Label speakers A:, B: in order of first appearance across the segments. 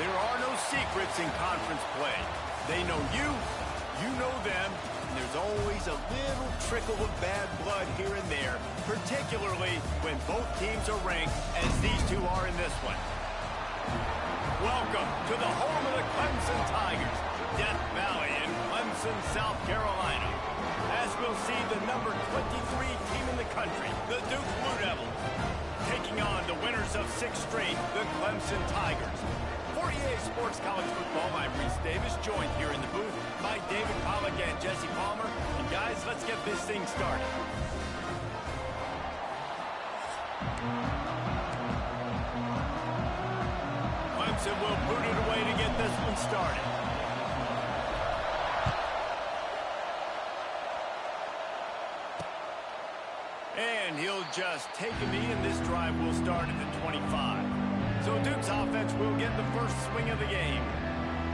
A: There are no secrets in conference play. They know you, you know them, and there's always a little trickle of bad blood here and there, particularly when both teams are ranked as these two are in this one. Welcome to the home of the Clemson Tigers, Death Valley in Clemson, South Carolina. As we'll see the number 23 team in the country, the Duke Blue Devils, taking on the winners of 6 straight, the Clemson Tigers. For EA Sports College Football, I'm Reese Davis, joined here in the booth by David Pollack and Jesse Palmer. And guys, let's get this thing started. Clemson will boot it away to get this one started. And he'll just take a knee, and this drive will start at the 25. So Duke's offense will get the first swing of the game.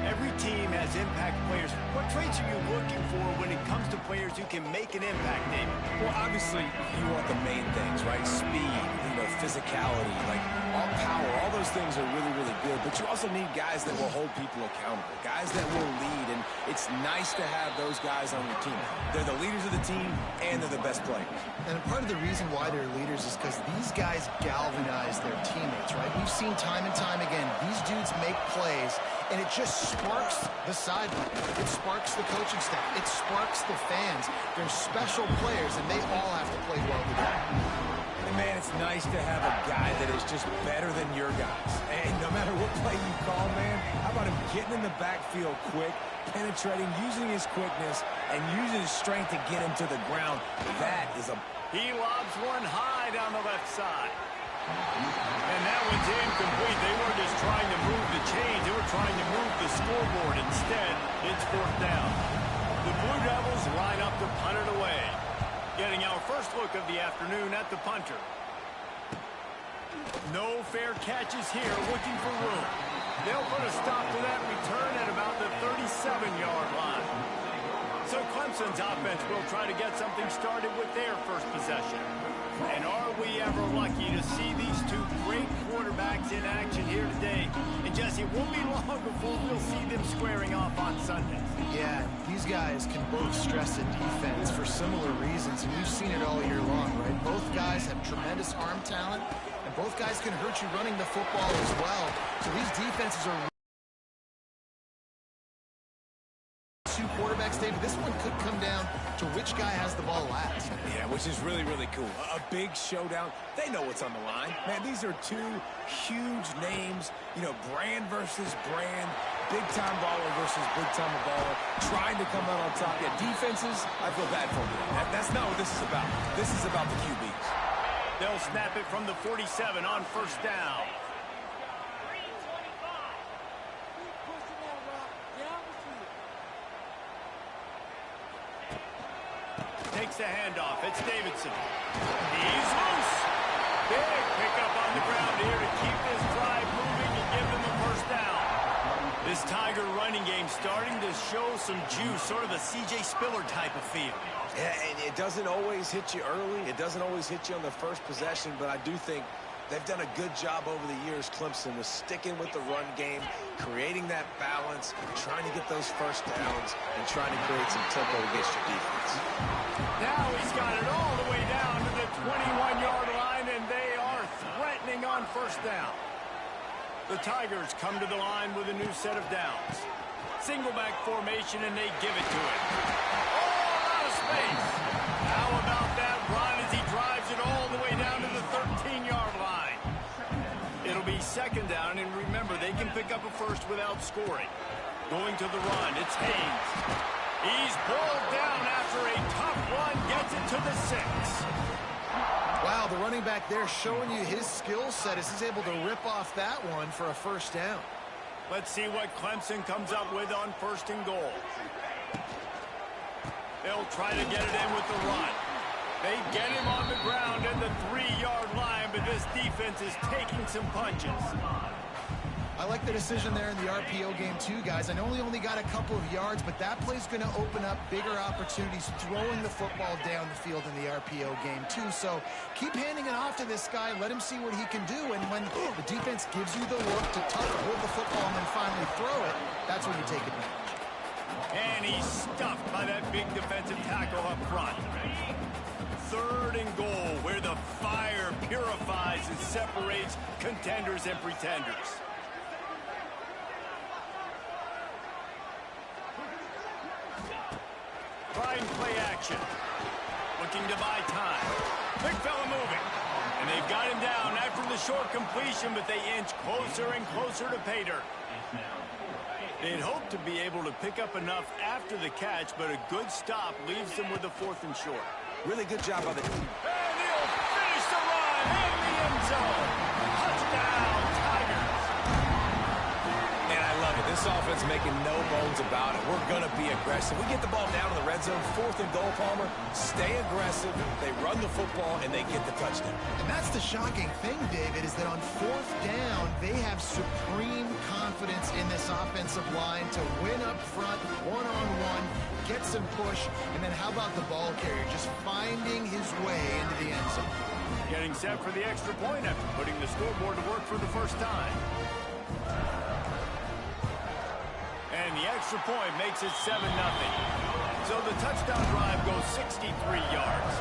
A: Every team has impact players. What traits are you looking for when it comes to players who can make an impact, David?
B: Well, obviously, you want the main things, right? Speed, physicality, like all power, all those things are really, really good. But you also need guys that will hold people accountable, guys that will lead. And it's nice to have those guys on your team. They're the leaders of the team, and they're the best players.
C: And part of the reason why they're leaders is because these guys galvanize their teammates, right? We've seen time and time again, these dudes make plays, and it just sparks the sideline. It sparks the coaching staff. It sparks the fans. They're special players, and they all have to play well together.
B: And man, it's nice to have a guy that is just better than your guys. And no matter what play you call, man, how about him getting in the backfield quick, penetrating, using his quickness, and using his strength to get him to the ground? That is a...
A: He lobs one high down the left side. And that one's incomplete. They weren't just trying to move the chains. They were trying to move the scoreboard. Instead, it's 4th down. The Blue Devils line up to punt it away. Getting our first look of the afternoon at the punter. No fair catches here, looking for room. They'll put a stop to that return at about the 37-yard line. So Clemson's offense will try to get something started with their first possession. And are we ever lucky to see these two great quarterbacks in action here today? And Jesse, it won't be long before we'll see them squaring off on Sunday.
C: Yeah, these guys can both stress a defense for similar reasons, and we've seen it all year long, right? Both guys have tremendous arm talent, and both guys can hurt you running the football as well. So these defenses are... two quarterbacks, David, this one could come down to which guy has the ball last.
B: Yeah, which is really, really cool. A big showdown. They know what's on the line. Man, these are two huge names, brand versus brand, big-time baller versus big-time baller, trying to come out on top. Yeah, defenses, I feel bad for them. That's not what this is about. This is about the QBs.
A: They'll snap it from the 47 on 1st down. Takes the handoff. It's Davidson. He's loose. Big pickup on the ground here to keep this drive moving and give them the 1st down. This Tiger running game starting to show some juice, sort of a C.J. Spiller type of feel.
B: Yeah, and it doesn't always hit you early. It doesn't always hit you on the first possession, but I do think they've done a good job over the years, Clemson, with sticking with the run game, creating that balance, trying to get those 1st downs, and trying to create some tempo against your defense.
A: Now he's got it all the way down to the 21-yard line, and they are threatening on 1st down. The Tigers come to the line with a new set of downs. Single back formation, and they give it to him. All out of space. How about that run as he drives it all the way down to the 13-yard line? It'll be 2nd down, and remember, they can pick up a first without scoring. Going to the run, it's Haynes. He's pulled down after a tough run, gets it to the 6.
C: Wow, the running back there showing you his skill set as he's able to rip off that one for a 1st down.
A: Let's see what Clemson comes up with on 1st and goal. They'll try to get it in with the run. They get him on the ground at the 3-yard line, but this defense is taking some punches.
C: I like the decision there in the RPO game too, guys. I know he only got a couple of yards, but that play's going to open up bigger opportunities throwing the football down the field in the RPO game too. So keep handing it off to this guy. Let him see what he can do. And when the defense gives you the look to hold the football and then finally throw it, that's when you take advantage.
A: And he's stuffed by that big defensive tackle up front. 3rd and goal, where the fire purifies and separates contenders and pretenders. Trying play action. Looking to buy time. Big fella moving. And they've got him down after the short completion, but they inch closer and closer to pay dirt. They'd hoped to be able to pick up enough after the catch, but a good stop leaves them with a 4th and short.
B: Really good job by the team.
A: And he'll finish the run in the end zone. Touchdown, Tigers.
B: And I love it. This offense making no bones about it. We're going to be aggressive. We get the ball down in the red zone, 4th and goal, Palmer. Stay aggressive. They run the football, and they get the touchdown.
C: And that's the shocking thing, David, is that on 4th down, they have supreme confidence in this offensive line to win up front, one-on-one, get some push, and then how about the ball carrier just finding his way into the end zone?
A: Getting set for the extra point after putting the scoreboard to work for the first time. And the extra point makes it 7-0. So the touchdown drive goes 63 yards.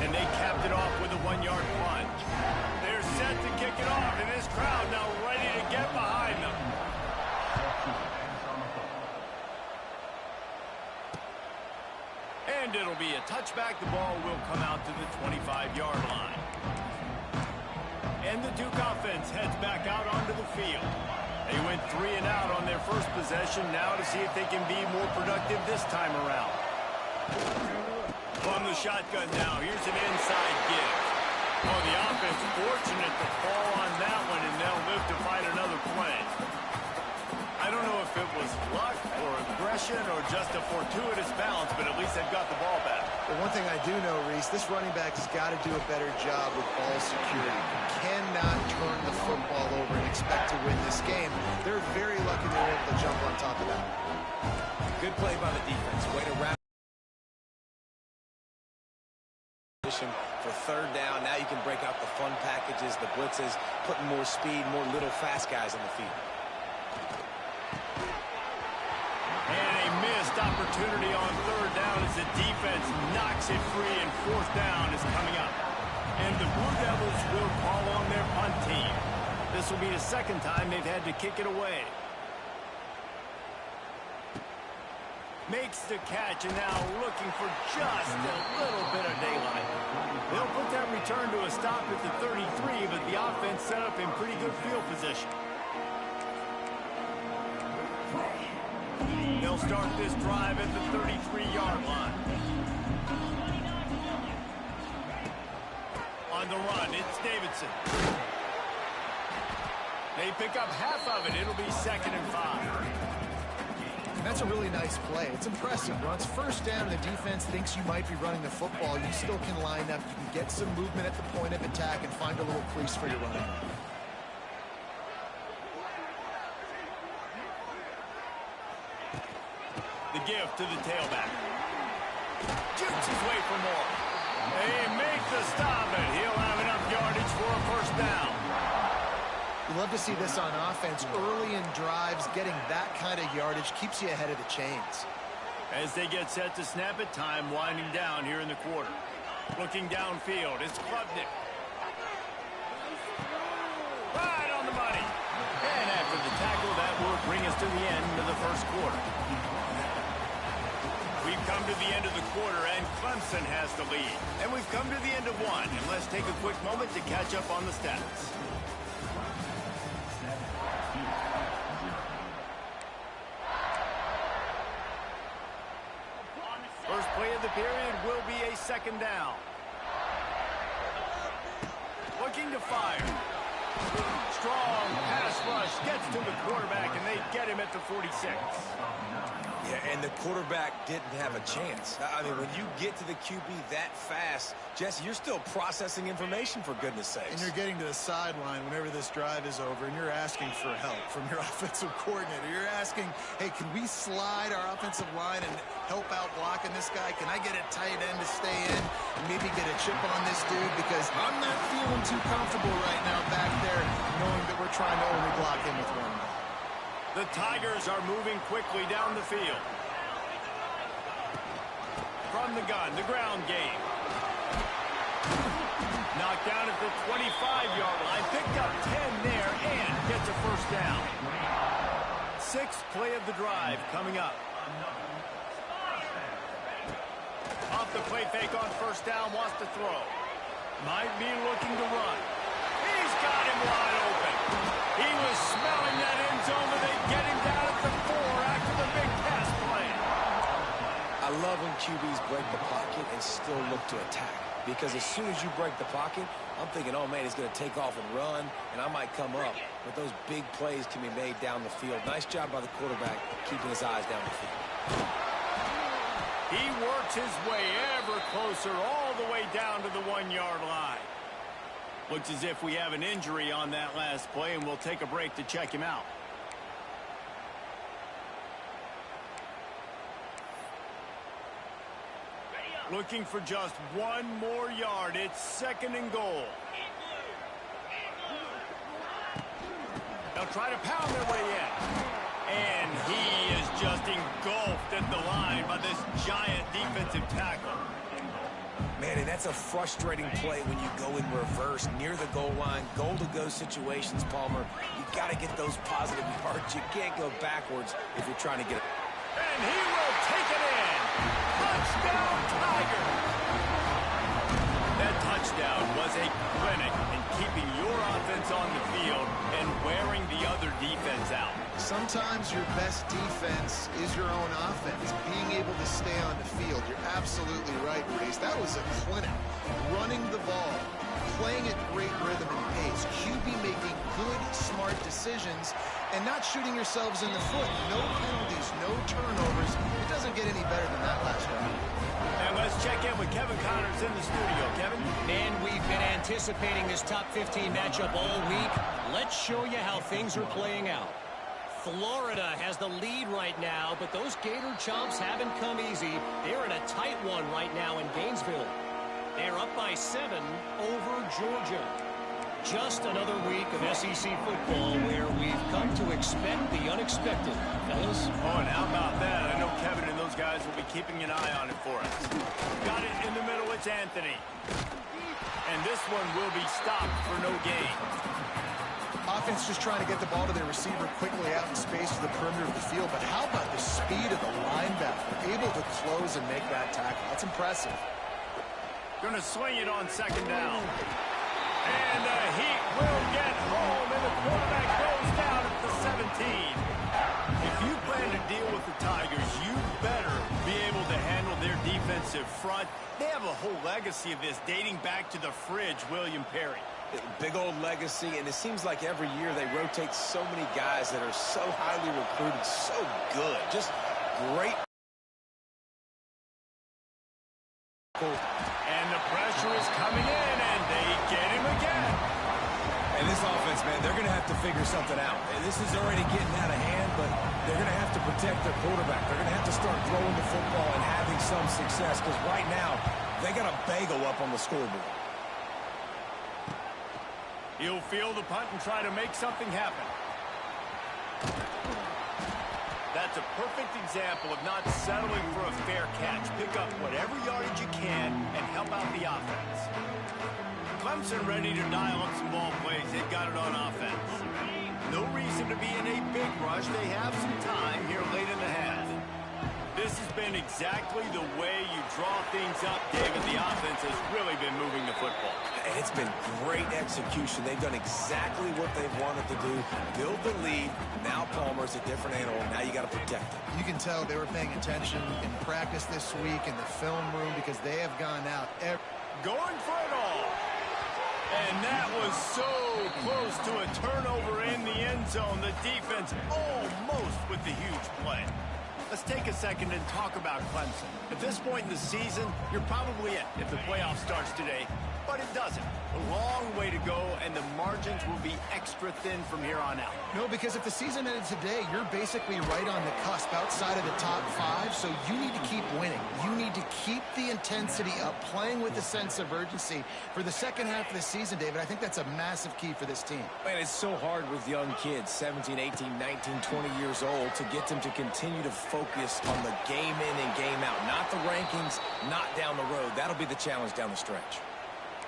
A: And they capped it off with a 1-yard plunge. They're set to kick it off, and this crowd now ready to get behind them. And it'll be a touchback. The ball will come out to the 25-yard line. And the Duke offense heads back out onto the field. They went 3 and out on their first possession. Now to see if they can be more productive this time around. From the shotgun now, here's an inside give. Oh, the offense fortunate to fall on that one, and they'll live to fight another play. I don't know if it was luck or aggression or just a fortuitous balance, but at least they've got the ball back.
C: But one thing I do know, Reese, this running back has got to do a better job with ball security. Cannot turn the football over and expect to win this game. They're very lucky they were able to jump on top of that.
B: Good play by the defense. Way to wrap for 3rd down. Now you can break out the fun packages, the blitzes, putting more speed, more little fast guys on the field.
A: And a missed opportunity on 3rd down as the defense knocks it free, and 4th down is coming up. And the Blue Devils will call on their punt team. This will be the 2nd time they've had to kick it away. Makes the catch, and now looking for just a little bit of daylight. They'll put that return to a stop at the 33, but the offense set up in pretty good field position. They'll start this drive at the 33-yard line. On the run, it's Davidson. They pick up half of it. It'll be 2nd and 5.
C: That's a really nice play. It's impressive. When it's 1st down and the defense thinks you might be running the football, you still can line up. You can get some movement at the point of attack and find a little crease for your running.
A: The gift to the tailback. Jukes his way for more. They make the stop, and he'll have enough yardage for a 1st down.
C: You love to see this on offense. Early in drives, getting that kind of yardage keeps you ahead of the chains.
A: As they get set to snap it, time winding down here in the quarter. Looking downfield, it's Klubnik. Right on the money. And after the tackle, that will bring us to the end of the 1st quarter. We've come to the end of the quarter, and Clemson has the lead. And we've come to the end of one, and let's take a quick moment to catch up on the stats. First play of the period will be a 2nd down. Looking to fire. Strong pass rush gets to the quarterback, and they get him at the 46.
B: Yeah, and the quarterback didn't have a chance. I mean, when you get to the QB that fast, Jesse, you're still processing information, for goodness sakes.
C: And you're getting to the sideline whenever this drive is over, and you're asking for help from your offensive coordinator. You're asking, hey, can we slide our offensive line and help out blocking this guy? Can I get a tight end to stay in and maybe get a chip on this dude? Because I'm not feeling too comfortable right now back there knowing that we're trying to only block him with one guy.
A: The Tigers are moving quickly down the field. From the gun, the ground game. Knocked down at the 25-yard line. Picked up 10 there and gets a first down. Sixth play of the drive coming up. Off the play fake on first down, wants to throw. Might be looking to run. He's got him wide open. He was smelling that end zone, but they get him down at the 4 after the big pass play.
B: I love when QBs break the pocket and still look to attack. Because as soon as you break the pocket, I'm thinking, oh, man, he's going to take off and run, and I might come up. But those big plays can be made down the field. Nice job by the quarterback keeping his eyes down the field.
A: He works his way ever closer all the way down to the 1-yard line. Looks as if we have an injury on that last play, and we'll take a break to check him out. Looking for just one more yard. It's 2nd and goal. They'll try to pound their way in. And he is just engulfed at the line by this giant defensive tackle.
B: Man, and that's a frustrating play when you go in reverse near the goal line. Goal-to-go situations, Palmer. You got to get those positive yards. You can't go backwards if you're trying to get it.
A: And he will take it in. Touchdown, Tiger. That touchdown was a clinic in keeping your offense on the field and wearing the other defense out.
C: Sometimes your best defense is your own offense. Being able to stay on the field. You're absolutely right, Grace. That was a clinic. Running the ball, playing at great rhythm and pace. QB making good, smart decisions and not shooting yourselves in the foot. No penalties, no turnovers. It doesn't get any better than that last round.
A: And let's check in with Kevin Connors in the studio. Kevin?
D: And we've been anticipating this top 15 matchup all week. Let's show you how things are playing out. Florida has the lead right now, but those Gator Chomps haven't come easy. They're in a tight one right now in Gainesville. They're up by 7 over Georgia. Just another week of SEC football where we've come to expect the unexpected. Fellas?
A: Oh, and how about that? I know Kevin and those guys will be keeping an eye on it for us. Got it in the middle. It's Anthony. And this one will be stopped for no gain.
C: Offense just trying to get the ball to their receiver quickly out in space to the perimeter of the field. But how about the speed of the linebacker? Able to close and make that tackle. That's impressive.
A: Going to swing it on 2nd down. And the Heat will get home, and the quarterback goes down at the 17. If you plan to deal with the Tigers, you better be able to handle their defensive front. They have a whole legacy of this dating back to the fridge, William Perry.
B: Big old legacy, and it seems like every year they rotate so many guys that are so highly recruited, so good, just great.
A: And the pressure is coming in, and they get him again.
B: And this offense, man, they're going to have to figure something out. And this is already getting out of hand, but they're going to have to protect their quarterback. They're going to have to start throwing the football and having some success, because right now they got a bagel up on the scoreboard.
A: He'll field the punt and try to make something happen. That's a perfect example of not settling for a fair catch. Pick up whatever yardage you can and help out the offense. Clemson ready to dial up some ball plays. They've got it on offense. No reason to be in a big rush. They have some time here late in the half. This has been exactly the way you draw things up, David. The offense has really been moving the football.
B: And it's been great execution. They've done exactly what they've wanted to do. Build the lead. Now Palmer's a different animal. Now you got to protect him.
C: You can tell they were paying attention in practice this week in the film room because they have gone out.
A: Going for it all. And that was so close to a turnover in the end zone. The defense almost with the huge play. Let's take a second and talk about Clemson. At this point in the season, you're probably in if the playoff starts today, but it doesn't. A long way to go, and the margins will be extra thin from here on out.
C: No, because if the season ended today, you're basically right on the cusp outside of the top 5, so you need to keep winning. You need to keep the intensity up, playing with a sense of urgency for the second half of the season, David. I think that's a massive key for this team.
B: Man, it's so hard with young kids, 17, 18, 19, 20 years old, to get them to continue to focus on the game in and game out. Not the rankings, not down the road. That'll be the challenge down the stretch.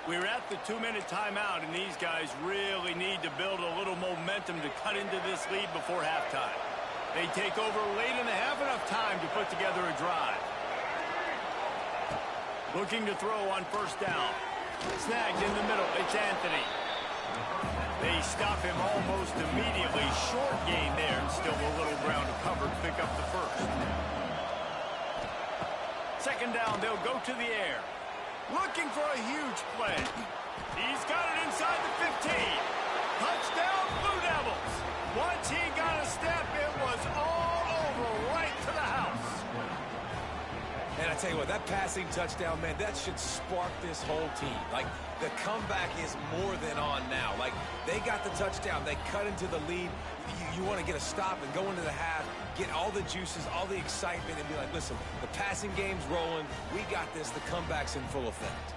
A: We're at the 2-minute timeout, and these guys really need to build a little momentum to cut into this lead before halftime. They take over late and have enough time to put together a drive. Looking to throw on first down. Snagged in the middle. It's Anthony. They stop him almost immediately. Short gain there, and still a little ground to cover to pick up the first. Second down, they'll go to the air. Looking for a huge play. He's got it inside the 15. Touchdown, Blue Devils. Once he got a step, it was all over right to the house.
B: And I tell you what, that passing touchdown, man, that should spark this whole team. Like, the comeback is more than on now. Like, they got the touchdown. They cut into the lead. You want to get a stop and go into the half, get all the juices, all the excitement, and be like, listen, the passing game's rolling. We got this. The comeback's in full effect.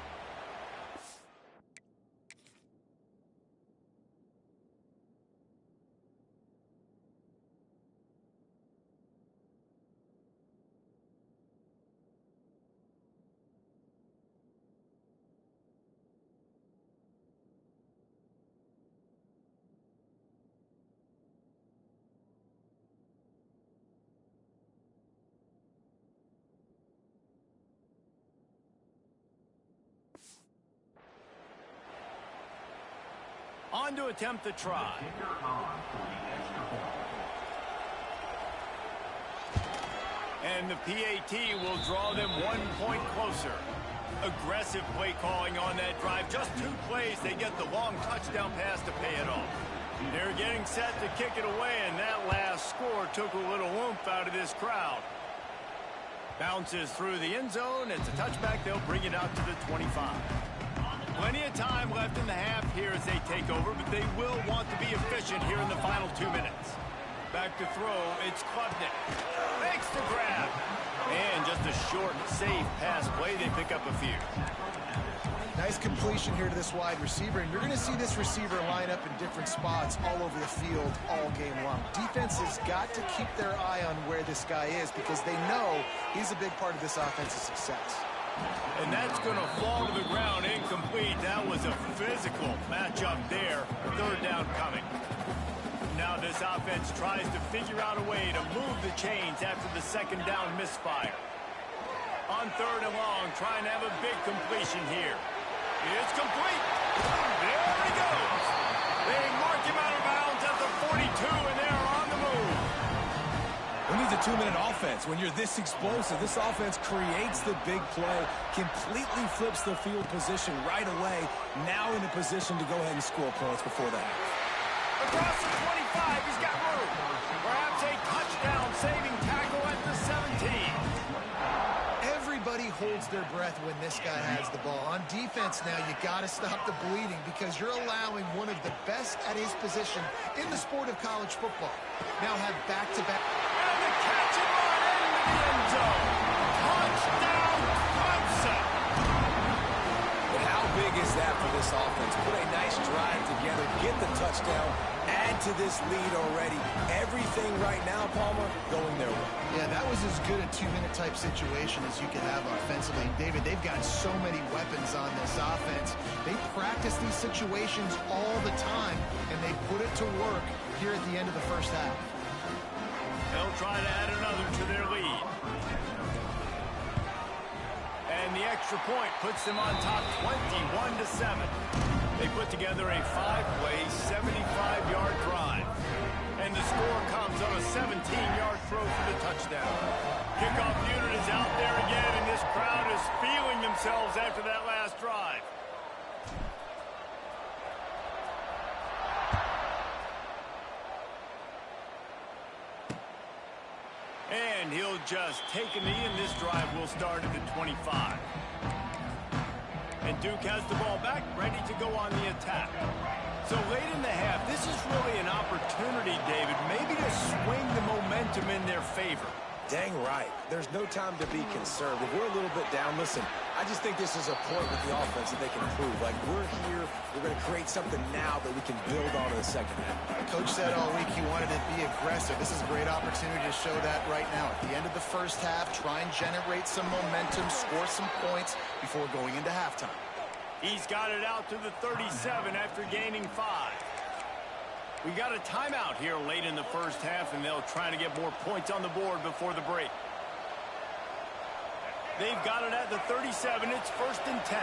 A: On to attempt the try. And the PAT will draw them 1 point closer. Aggressive play calling on that drive. Just 2 plays, they get the long touchdown pass to pay it off. They're getting set to kick it away, and that last score took a little oomph out of this crowd. Bounces through the end zone. It's a touchback. They'll bring it out to the 25. Plenty of time left in the half here as they take over, but they will want to be efficient here in the final 2 minutes. Back to throw, it's Klubnik. Makes the grab. And just a short, safe pass play. They pick up a few.
C: Nice completion here to this wide receiver, and you're going to see this receiver line up in different spots all over the field all game long. Defense has got to keep their eye on where this guy is because they know he's a big part of this offense's success.
A: And that's going to fall to the ground incomplete. That was a physical matchup there. Third down coming. Now this offense tries to figure out a way to move the chains after the second down misfire. On third and long, trying to have a big completion here. It's complete. There he goes. They mark him out of bounds at the 42, and they're on the move.
B: Who needs a 2-minute offense? When you're this explosive, this offense creates the big play, completely flips the field position right away, now in a position to go ahead and score points before the half.
A: Across the 25, he's got room. Perhaps a touchdown-saving tackle at the 17.
C: Everybody holds their breath when this guy has the ball. On defense now, you got to stop the bleeding because you're allowing one of the best at his position in the sport of college football. Now have back-to-back.
A: And the catch and run into the end zone. Touchdown, Clemson.
B: But how big is that for this offense? Put a nice drive together, get the touchdown, add to this lead already. Everything right now, Palmer, going their way.
C: Yeah, that was as good a 2-minute type situation as you could have offensively. David, they've got so many weapons on this offense. They practice these situations all the time, and they put it to work here at the end of the first half.
A: They'll try to add another to their lead. And the extra point puts them on top 21-7. They put together a 5-play, 75-yard drive. And the score comes on a 17-yard throw for the touchdown. Kickoff unit is out there again, and this crowd is feeling themselves after that last drive. he'll just take a knee, and this drive will start at the 25. And Duke has the ball back, ready to go on the attack. So late in the half, this is really an opportunity, David, maybe to swing the momentum in their favor.
B: Dang right. There's no time to be concerned. If we're a little bit down, listen, I just think this is a point with the offense that they can improve. Like, we're here, we're going to create something now that we can build on in the second half.
C: Coach said all week he wanted to be aggressive. This is a great opportunity to show that right now. At the end of the first half, try and generate some momentum, score some points before going into halftime.
A: He's got it out to the 37 after gaining 5. We got a timeout here late in the first half, and they'll try to get more points on the board before the break. They've got it at the 37. It's 1st and 10.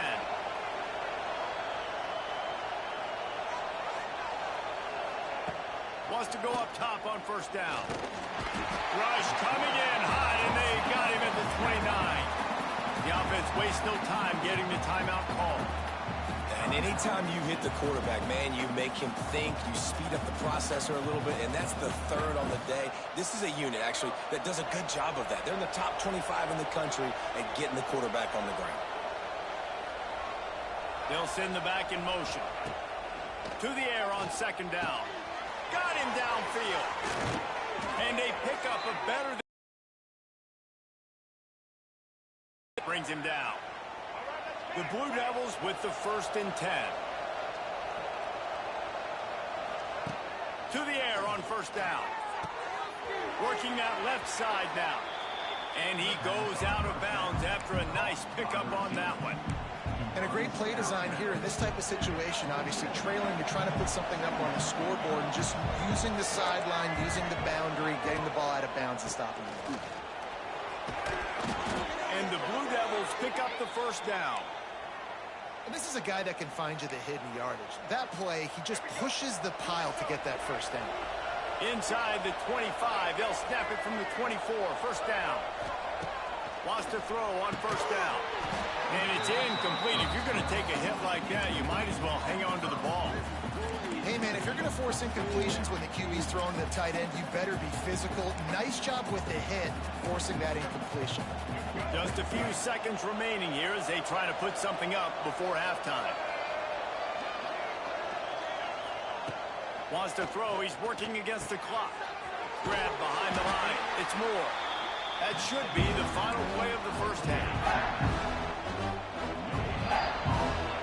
A: Wants to go up top on 1st down. Rush coming in hot, and they got him at the 29. The offense wastes no time getting the timeout called.
B: And anytime you hit the quarterback, man, you make him think, you speed up the processor a little bit, and that's the 3rd on the day. This is a unit, actually, that does a good job of that. They're in the top 25 in the country at getting the quarterback on the ground.
A: They'll send the back in motion. To the air on 2nd down. Got him downfield. And they pick up a better than... Brings him down. The Blue Devils with the 1st and 10. To the air on 1st down. Working that left side now. And he goes out of bounds after a nice pickup on that one.
C: And a great play design here in this type of situation. Obviously trailing, you're trying to put something up on the scoreboard and just using the sideline, using the boundary, getting the ball out of bounds and stopping it.
A: And the Blue Devils pick up the 1st down.
C: And this is a guy that can find you the hidden yardage. That play, he just pushes the pile to get that 1st down.
A: Inside the 25, they'll snap it from the 24, 1st down. Wants to throw on 1st down. And it's incomplete. If you're going to take a hit like that, you might as well hang on to the ball.
C: Hey, man, if you're going to force incompletions when the QB's throwing the tight end, you better be physical. Nice job with the hit, forcing that incompletion.
A: Just a few seconds remaining here as they try to put something up before halftime. Wants to throw. He's working against the clock. Grab behind the line. It's Moore. That should be the final play of the first half.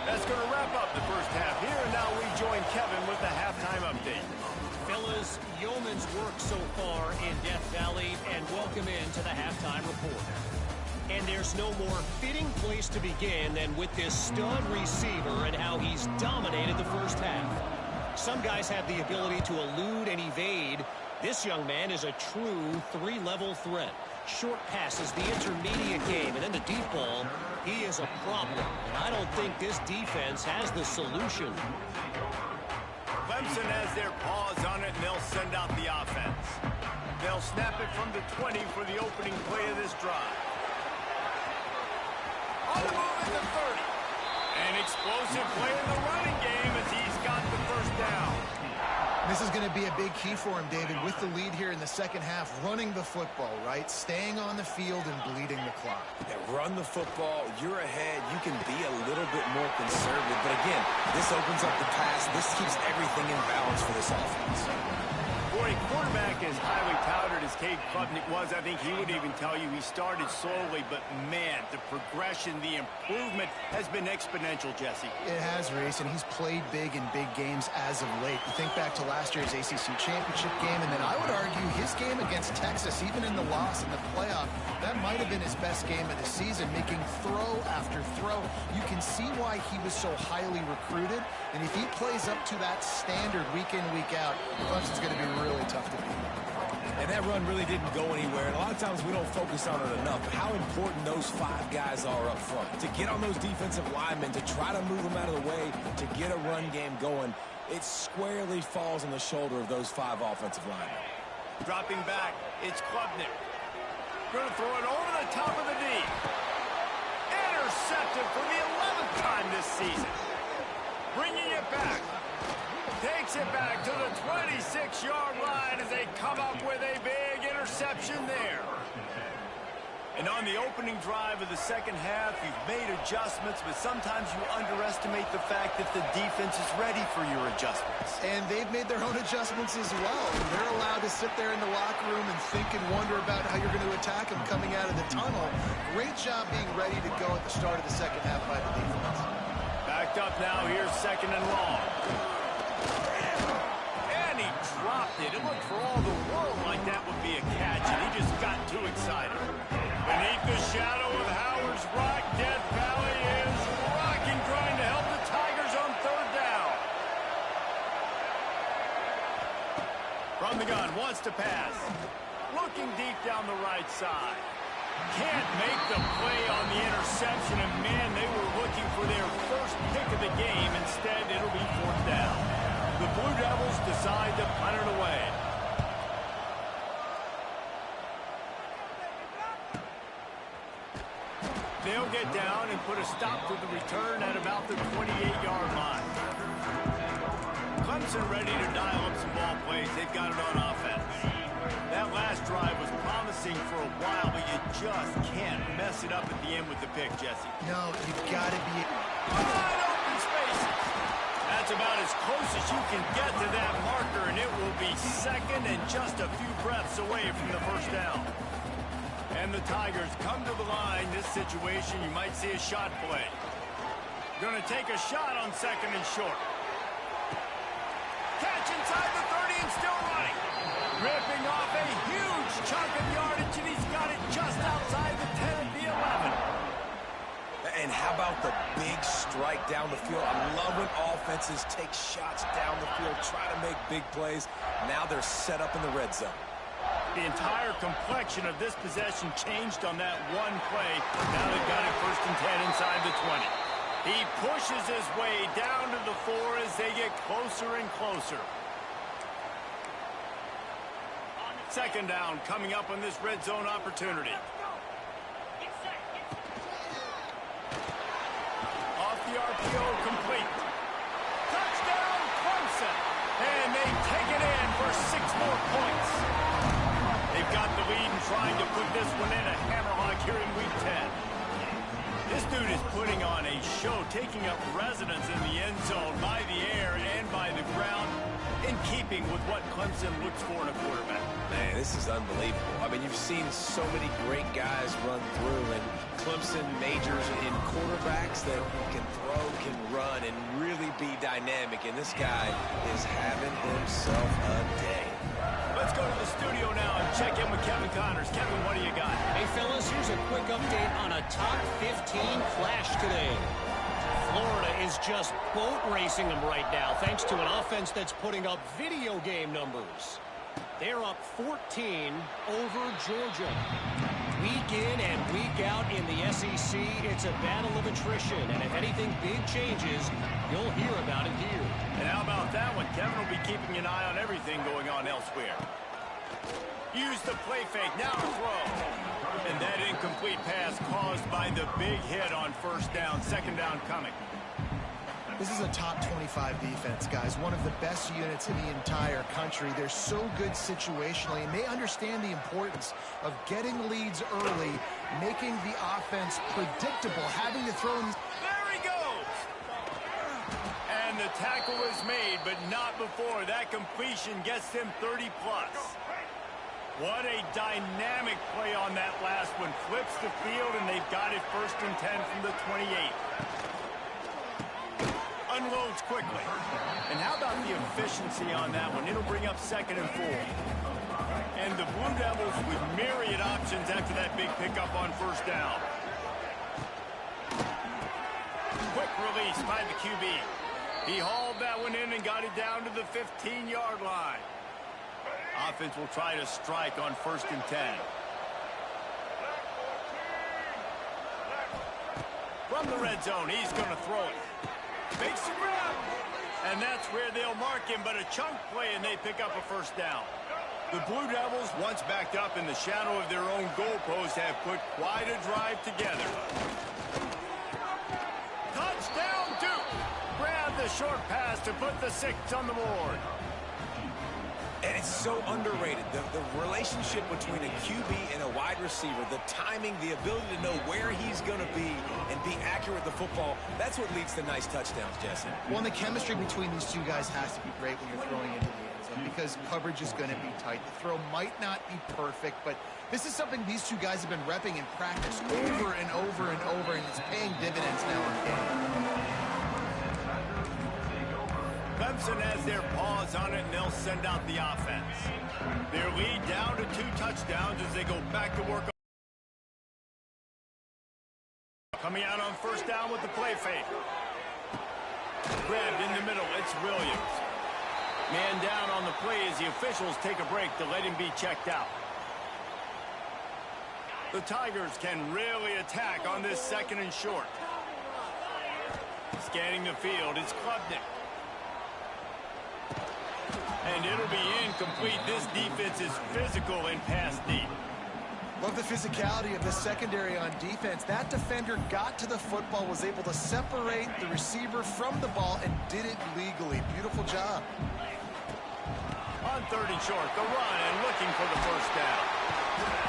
A: That's going to wrap up the first half here, and now we join Kevin with the halftime update.
D: Fellas, yeoman's work so far in Death Valley, and welcome into the halftime report. And there's no more fitting place to begin than with this stud receiver and how he's dominated the first half. Some guys have the ability to elude and evade. This young man is a true 3-level threat. Short passes, the intermediate game, and then the deep ball. He is a problem, and I don't think this defense has the solution.
A: Clemson has their paws on it, and they'll send out the offense. They'll snap it from the 20 for the opening play of this drive. On the move at the 30. An explosive play in the running game as he's got the 1st down.
C: This is going to be a big key for him, David, with the lead here in the second half, running the football, right? Staying on the field and bleeding the clock.
B: Yeah, run the football. You're ahead. You can be a little bit more conservative. But again, this opens up the pass. This keeps everything in balance for this offense.
A: For a quarterback as highly touted as Cade Klubnik was, I think he would even tell you he started slowly, but man, the progression, the improvement has been exponential, Jesse.
C: It has, Reese, and he's played big in big games as of late. You think back to last year's ACC championship game, and then I would argue his game against Texas, even in the loss in the playoff, that might have been his best game of the season, making throw after throw. You can see why he was so highly recruited, and if he plays up to that standard week in, week out, Clemson's going to be really tough to beat.
B: And that run really didn't go anywhere. And a lot of times we don't focus on it enough. But how important those 5 guys are up front. To get on those defensive linemen, to try to move them out of the way, to get a run game going, it squarely falls on the shoulder of those 5 offensive linemen.
A: Dropping back, it's Klubnik. Going to throw it over the top of the knee. Intercepted for the 11th time this season. Bringing it back. Takes it back to the 26-yard line as they come up with a big interception there. And on the opening drive of the second half, you've made adjustments, but sometimes you underestimate the fact that the defense is ready for your adjustments.
C: And they've made their own adjustments as well. They're allowed to sit there in the locker room and think and wonder about how you're going to attack them coming out of the tunnel. Great job being ready to go at the start of the second half by the defense.
A: Backed up now, here's second and long. And he dropped it. It looked for all the world like that would be a catch, and he just got too excited. Beneath the shadow of Howard's Rock, Death Valley is rocking, trying to help the Tigers on third down. From the gun, wants to pass. Looking deep down the right side. Can't make the play on the interception, and man, they were looking for their first pick of the game. Instead, it'll be fourth down. The Blue Devils decide to punt it away. They'll get down and put a stop to the return at about the 28-yard line. Clemson ready to dial up some ball plays. They've got it on offense. That last drive was promising for a while, but you just can't mess it up at the end with the pick, Jesse.
C: No, you've got to be...
A: Wide open spaces. That's about as close as you can get to that marker, and it will be second and just a few breaths away from the first down. And the Tigers come to the line. This situation, you might see a shot play. Going to take a shot on second and short. Catch inside the 30 and still running. Ripping off a huge chunk of yardage, and he's got it just outside the 10 at the 11.
B: And how about the big strike down the field? I love when offenses take shots down the field, try to make big plays. Now they're set up in the red zone.
A: The entire complexion of this possession changed on that one play. Now they've got it first and 10 inside the 20. He pushes his way down to the 4 as they get closer and closer. Second down coming up on this red zone opportunity. Off the RPO, complete. Touchdown, Clemson. And they take it in for 6 more points. They've got the lead and trying to put this one in a hammerlock here in week 10. This dude is putting on a show, taking up residence in the end zone by the air and by the ground, in keeping with what Clemson looks for in a quarterback.
B: Man, this is unbelievable. I mean, you've seen so many great guys run through, and Clemson majors in quarterbacks that can throw, can run, and really be dynamic. And this guy is having himself a day.
A: Let's go to the studio now and check in with Kevin Connors. Kevin, what do you got?
D: Hey, fellas, here's a quick update on a top 15 clash today. Florida is just boat racing them right now, thanks to an offense that's putting up video game numbers. They're up 14 over Georgia. Week in and week out in the SEC, it's a battle of attrition. And if anything big changes, you'll hear about it here.
A: And how about that one? Kevin will be keeping an eye on everything going on elsewhere. Use the play fake, now a throw. And that incomplete pass caused by the big hit on first down, second down coming.
C: This is a top 25 defense, guys. One of the best units in the entire country. They're so good situationally, and they understand the importance of getting leads early, making the offense predictable, having to throw in...
A: There he goes! And the tackle is made, but not before. That completion gets them 30-plus. What a dynamic play on that last one. Flips the field, and they've got it first and 10 from the 28. Unloads quickly. And how about the efficiency on that one? It'll bring up second and 4. And the Blue Devils with myriad options after that big pickup on first down. Quick release by the QB. He hauled that one in and got it down to the 15-yard line. Offense will try to strike on first and 10. From the red zone, he's going to throw it. Makes the grab. And that's where they'll mark him, but a chunk play, and they pick up a first down. The Blue Devils, once backed up in the shadow of their own goalpost, have put quite a drive together. Touchdown, Duke! Grab the short pass to put the 6 on the board.
B: And It's so underrated. The relationship between a QB and a wide receiver, the timing, the ability to know where he's going to be and be accurate with the football, that's what leads to nice touchdowns, Jesse.
C: Well, and the chemistry between these two guys has to be great when you're throwing into the end zone because coverage is going to be tight. The throw might not be perfect, but this is something these two guys have been repping in practice over and over and over, and it's paying dividends now in game.
A: Clemson has their paws on it, and they'll send out the offense. Their lead down to 2 touchdowns as they go back to work. Coming out on first down with the play fake. Grabbed in the middle, it's Williams. Man down on the play as the officials take a break to let him be checked out. The Tigers can really attack on this 2nd and short. Scanning the field, it's Klubnik. And it'll be incomplete. This defense is physical and pass deep.
C: Love the physicality of the secondary on defense. That defender got to the football, was able to separate the receiver from the ball, and did it legally. Beautiful job.
A: On 3rd and short, the run and looking for the first down.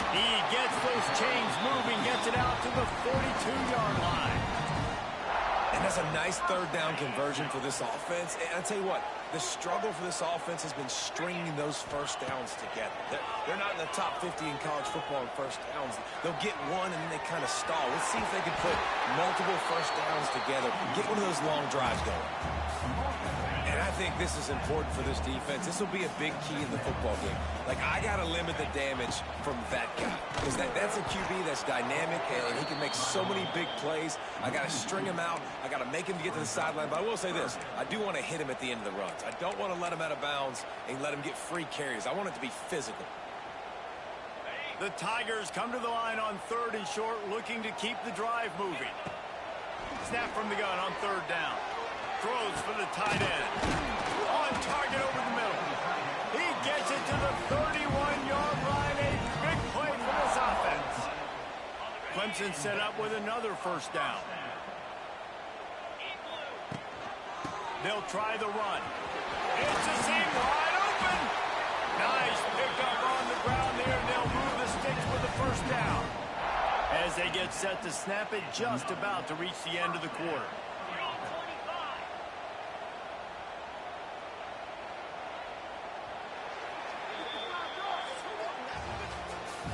A: He gets those chains moving, gets it out to the 42-yard line.
B: And that's a nice 3rd down conversion for this offense. And I'll tell you what, the struggle for this offense has been stringing those first downs together. They're not in the top 50 in college football in first downs. They'll get one and then they kind of stall. Let's see if they can put multiple first downs together, get one of those long drives going. And I think this is important for this defense. This will be a big key in the football game. Like, I got to limit the damage from that guy. Because that's a QB that's dynamic, and he can make so many big plays. I got to string him out. I got to make him get to the sideline. But I will say this. I do want to hit him at the end of the runs. I don't want to let him out of bounds and let him get free carries. I want it to be physical.
A: The Tigers come to the line on 3rd and short, looking to keep the drive moving. Snap from the gun on 3rd down. Throws for the tight end. On target over the middle. He gets it to the 31-yard line. A big play for this offense. Clemson set up with another first down. They'll try the run. It's a seam wide open. Nice pickup on the ground there. They'll move the sticks with the first down. As they get set to snap it, just about to reach the end of the quarter.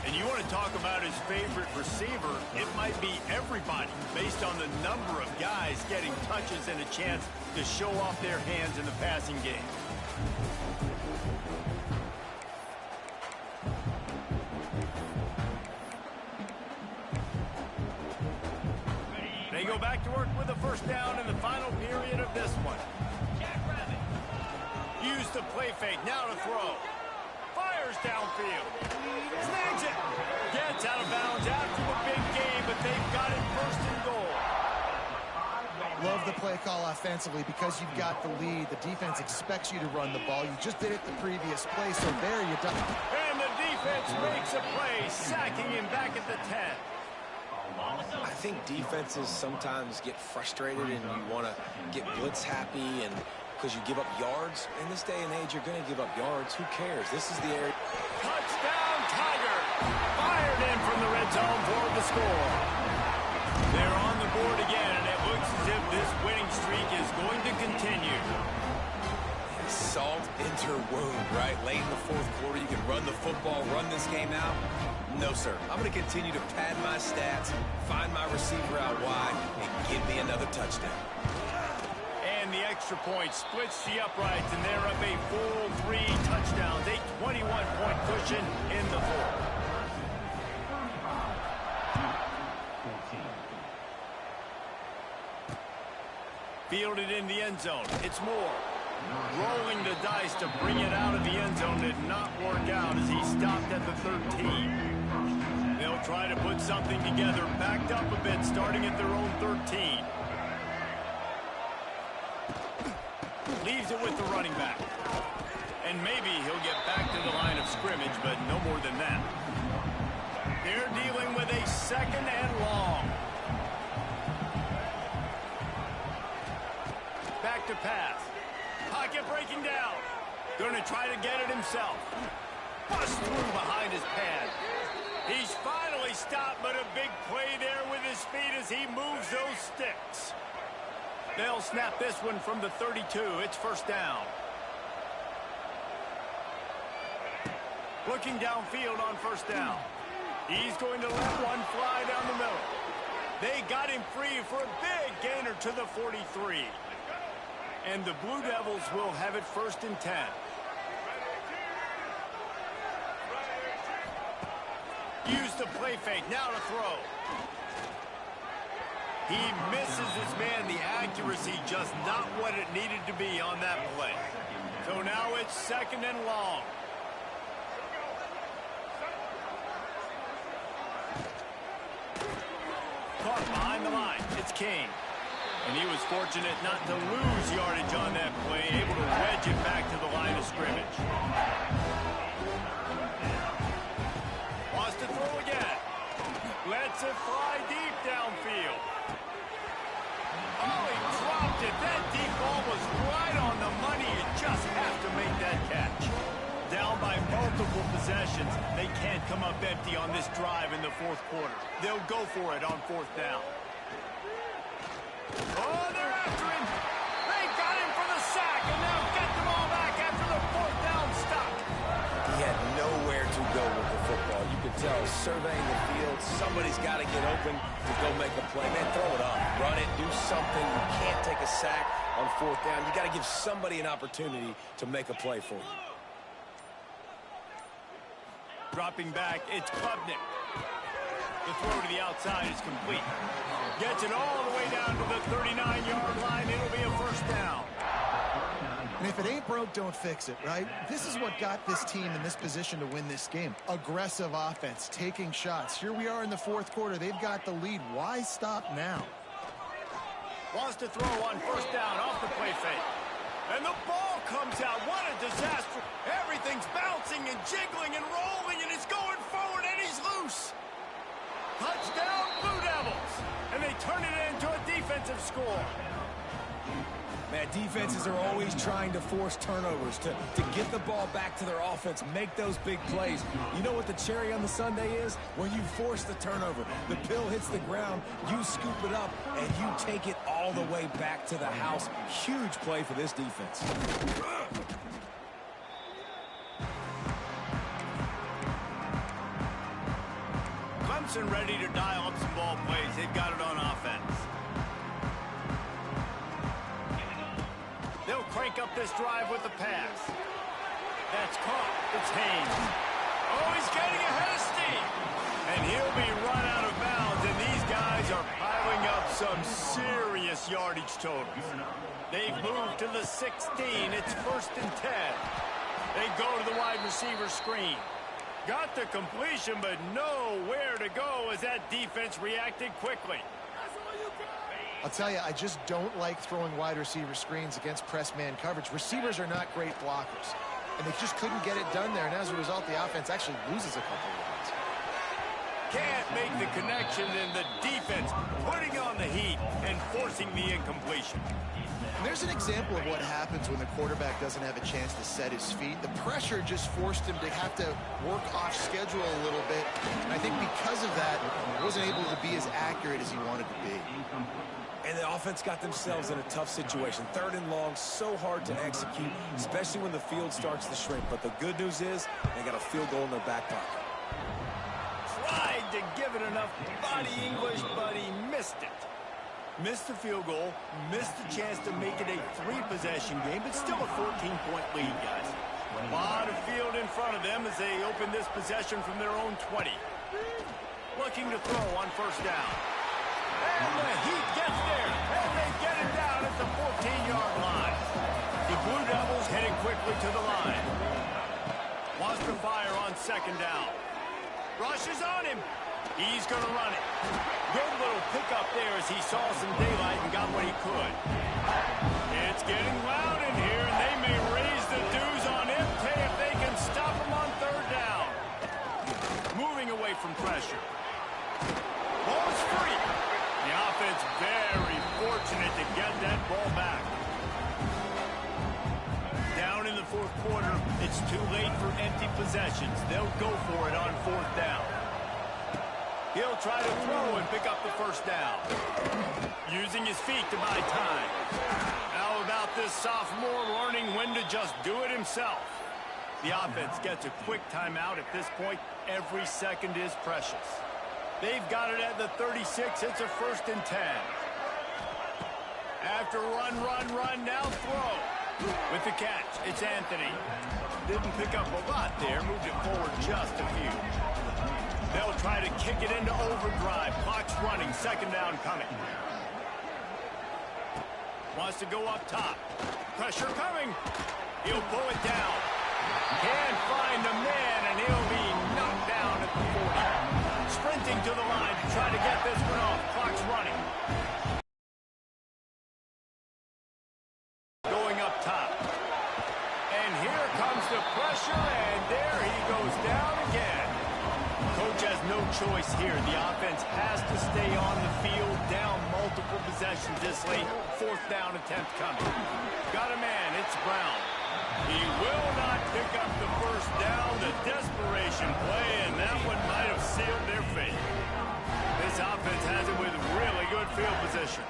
A: And you want to talk about his favorite receiver, it might be everybody based on the number of guys getting touches and a chance to show off their hands in the passing game. They go back to work with the first down in the final period of this one. Use the play fake, now to throw. Fires downfield. Snags it. Gets out of bounds after the big game, but they've got it 1st and goal.
C: Love the play call offensively because you've got the lead. The defense expects you to run the ball. You just did it the previous play, so there you go.
A: And the defense makes a play, sacking him back at the 10.
B: I think defenses sometimes get frustrated and you want to get blitz happy and because you give up yards. In this day and age, you're going to give up yards. Who cares? This is the area.
A: Touchdown, Tiger! Fired in from the red zone for the score. They're on the board again, and it looks as if this winning streak is going to continue.
B: Salt into her wound, right? Late in the 4th quarter, you can run the football, run this game out. No, sir. I'm going to continue to pad my stats, find my receiver out wide, and give me another touchdown.
A: And the extra point splits the uprights, and they're up a full 3 touchdowns, a 21-point cushion in the 4th. Fielded in the end zone. It's Moore. Rolling the dice to bring it out of the end zone did not work out as he stopped at the 13. They'll try to put something together, backed up a bit, starting at their own 13. Leaves it with the running back. And maybe he'll get back to the line of scrimmage, but no more than that. They're dealing with a 2nd and long. Back to pass. Pocket breaking down. Going to try to get it himself. Bust through behind his pad. He's finally stopped, but a big play there with his feet as he moves those sticks. They'll snap this one from the 32. It's first down. Looking downfield on first down. He's going to let one fly down the middle. They got him free for a big gainer to the 43. And the Blue Devils will have it first and 10. Use the play fake. Now to throw. He misses his man. The accuracy just not what it needed to be on that play. So now it's second and long. Caught behind the line. It's Kane. And he was fortunate not to lose yardage on that play, able to wedge it back to the line of scrimmage. Wants to throw again. Lets it fly deep downfield. Oh, he dropped it. That deep ball was right on the money. You just have to make that catch. Down by multiple possessions. They can't come up empty on this drive in the fourth quarter. They'll go for it on fourth down. Oh, they're after him. They got him for the sack, and now get the ball back after the fourth down stop.
B: He had nowhere to go with the football. You could tell, surveying the field, somebody's got to get open to go make a play. Man, throw it up. Run it. Do something. You can't take a sack on fourth down. You got to give somebody an opportunity to make a play for you.
A: Dropping back, it's Klubnik. The throw to the outside is complete. Gets it all the way down to the 39-yard line. It'll be a first down.
C: And if it ain't broke, don't fix it, right? This is what got this team in this position to win this game. Aggressive offense, taking shots. Here we are in the fourth quarter. They've got the lead. Why stop now?
A: Wants to throw on first down off the play fake. And the ball comes out. What a disaster. Everything's bouncing and jiggling and rolling, and it's going forward, and he's loose. Touchdown, Blue Devils. And they turn it into a defensive score.
B: Man, defenses are always trying to force turnovers to get the ball back to their offense, make those big plays. You know what the cherry on the sundae is? When you force the turnover, the pill hits the ground, you scoop it up, and you take it all the way back to the house. Huge play for this defense.
A: Clemson ready to dial up some ball plays. They've got it on offense. They'll crank up this drive with the pass. That's caught. It's Haynes. Oh, he's getting ahead of steam. And he'll be run out of bounds. And these guys are piling up some serious yardage totals. They've moved to the 16. It's first and 10. They go to the wide receiver screen. Got the completion, but nowhere to go as that defense reacted quickly.
C: I'll tell you, I just don't like throwing wide receiver screens against press man coverage. Receivers are not great blockers, and they just couldn't get it done there, and as a result, the offense actually loses a couple of yards.
A: Can't make the connection, and the defense putting on the heat and forcing the incompletion.
C: And there's an example of what happens when the quarterback doesn't have a chance to set his feet. The pressure just forced him to have to work off schedule a little bit, and I think because of that, he wasn't able to be as accurate as he wanted to be.
B: And the offense got themselves in a tough situation. Third and long, so hard to execute, especially when the field starts to shrink. But the good news is they got a field goal in their back pocket.
A: Tried to give it enough body English, but he missed it. Missed the field goal, missed the chance to make it a three-possession game, but still a 14-point lead, guys. A lot of field in front of them as they open this possession from their own 20. Looking to throw on first down. And the Heat gets there, and they get it down at the 14-yard line. The Blue Devils heading quickly to the line. Wants to fire on second down. Rushes on him. He's going to run it. Good little pickup there as he saw some daylight and got what he could. It's getting loud in here, and they may raise the dues on Impey if they can stop him on third down. Moving away from pressure. Ball's free. The offense very fortunate to get that ball back. Down in the fourth quarter, quarter, it's too late for empty possessions. They'll go for it on 4th down. He'll try to throw and pick up the 1st down. Using his feet to buy time. How about this sophomore learning when to just do it himself? The offense gets a quick timeout at this point. Every second is precious. They've got it at the 36. It's a 1st and 10. After run, now throw. With the catch, it's Anthony. Didn't pick up a lot there, moved it forward just a few. They'll try to kick it into overdrive. Clock's running, 2nd down coming. Wants to go up top. Pressure coming. He'll pull it down. Can't find a man, and he'll be knocked down at the 40. Sprinting to the line to try to get this one off. Clock's running. Going up top. And here comes the pressure, and there he goes down again. Coach has no choice here. The offense has to stay on the field, down multiple possessions this late. 4th down attempt coming. Got a man, it's Brown. He will not pick up the 1st down. The desperation play, and that one might have sealed their fate. This offense has it with really good field position.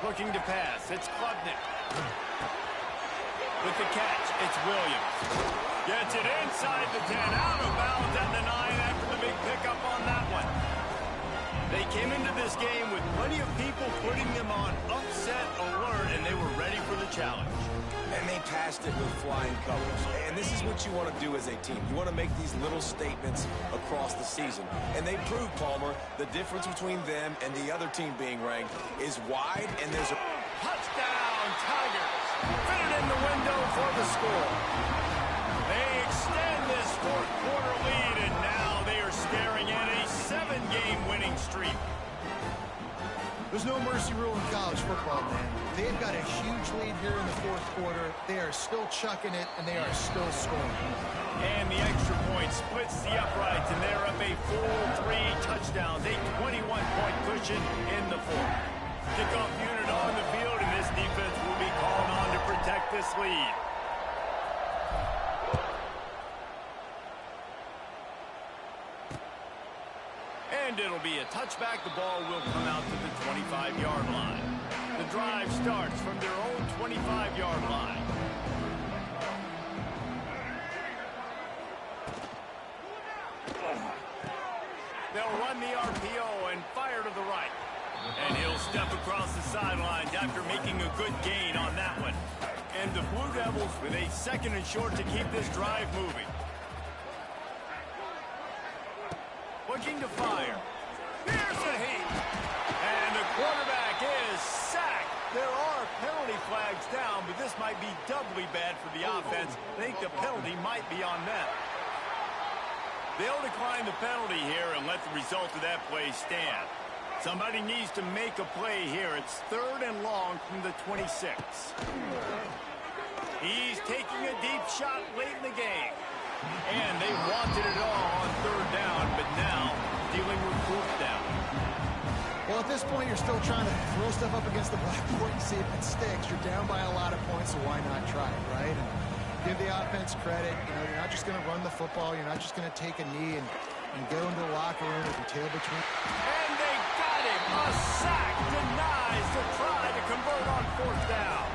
A: Looking to pass, it's Klubnik. With the catch, it's Williams. Gets it inside the 10, out of bounds at the 9 after the big pickup on that one. They came into this game with plenty of people putting them on upset alert, and they were ready for the challenge.
B: And they passed it with flying colors. And this is what you want to do as a team. You want to make these little statements across the season. And they proved, Palmer, the difference between them and the other team being ranked is wide, and there's a
A: touchdown, Tigers. Fit it in the window for the score. They extend this 4th quarter lead, and now they are staring at a 7-game winning streak.
C: There's no mercy rule in college football, man. They've got a huge lead here in the 4th quarter. They are still chucking it, and they are still scoring.
A: And the extra point splits the uprights, and they're up a full 3 touchdowns, a 21-point cushion in the 4th. Kickoff unit on the field, and this defense will be called on to protect this lead. And it'll be a touchback. The ball will come out to the 25-yard line. The drive starts from their own 25-yard line. They'll run the RPO and fire to the right. And he'll step across the sidelines after making a good gain on that one. And the Blue Devils with a 2nd and short to keep this drive moving. Looking to fire. Here's the heat. And the quarterback is sacked. There are penalty flags down, but this might be doubly bad for the offense. I think the penalty might be on them. They'll decline the penalty here and let the result of that play stand. Somebody needs to make a play here. It's 3rd and long from the 26. He's taking a deep shot late in the game. And they wanted it all on 3rd down, but now dealing with 4th down.
C: Well, at this point, you're still trying to throw stuff up against the blackboard and see if it sticks. You're down by a lot of points, so why not try it, right? And give the offense credit. You know, you're not just going to run the football. You're not just going to take a knee and go into the locker room with your tail between.
A: And they got him. A sack denies the try to convert on 4th down.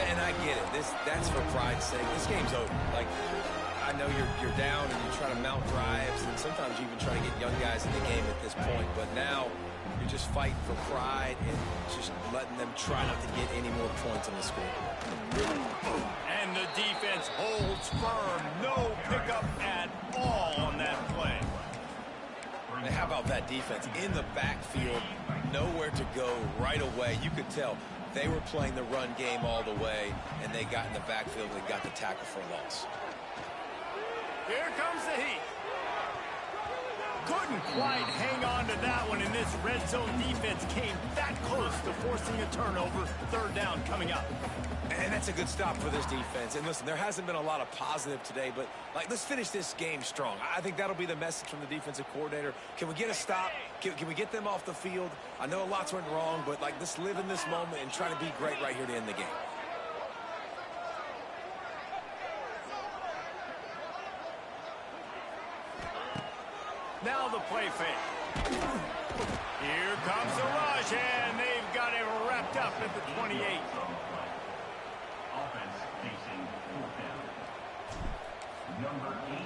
B: And I get it. That's for pride's sake. This game's over. Like, I know you're down and you're trying to mount drives, and sometimes you even try to get young guys in the game at this point. But now you're just fighting for pride and just letting them try not to get any more points on the scoreboard.
A: And the defense holds firm. No pickup at all on that play.
B: And how about that defense in the backfield, nowhere to go right away. You could tell they were playing the run game all the way, and they got in the backfield and got the tackle for a loss.
A: Here comes the heat. Couldn't quite hang on to that one, and this red zone defense came that close to forcing a turnover. 3rd down coming up.
B: And that's a good stop for this defense. And listen, there hasn't been a lot of positive today, but let's finish this game strong. I think that'll be the message from the defensive coordinator. Can we get a stop? Can we get them off the field? I know a lot's went wrong, but let's live in this moment and try to be great right here to end the game.
A: Now the play fake. Here comes the rush, and they've got it wrapped up at the 28.
E: Offense facing fourth down. Number 81.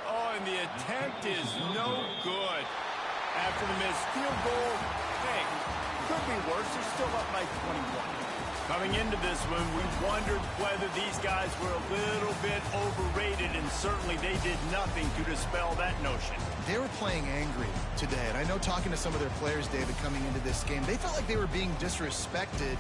A: Oh, and the attempt is no good. After the missed field goal, hey, could be worse. They're still up by 21. Coming into this one, we wondered whether these guys were a little bit overrated, and certainly they did nothing to dispel that notion.
C: They were playing angry today, and I know talking to some of their players, David, coming into this game, they felt like they were being disrespected.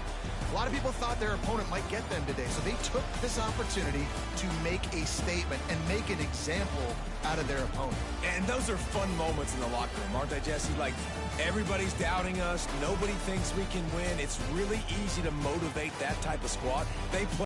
C: A lot of people thought their opponent might get them today, so they took this opportunity to make a statement and make an example out of their opponent.
B: And those are fun moments in the locker room, aren't they, Jesse? Like, everybody's doubting us. Nobody thinks we can win. It's really easy to motivate that type of squad. They play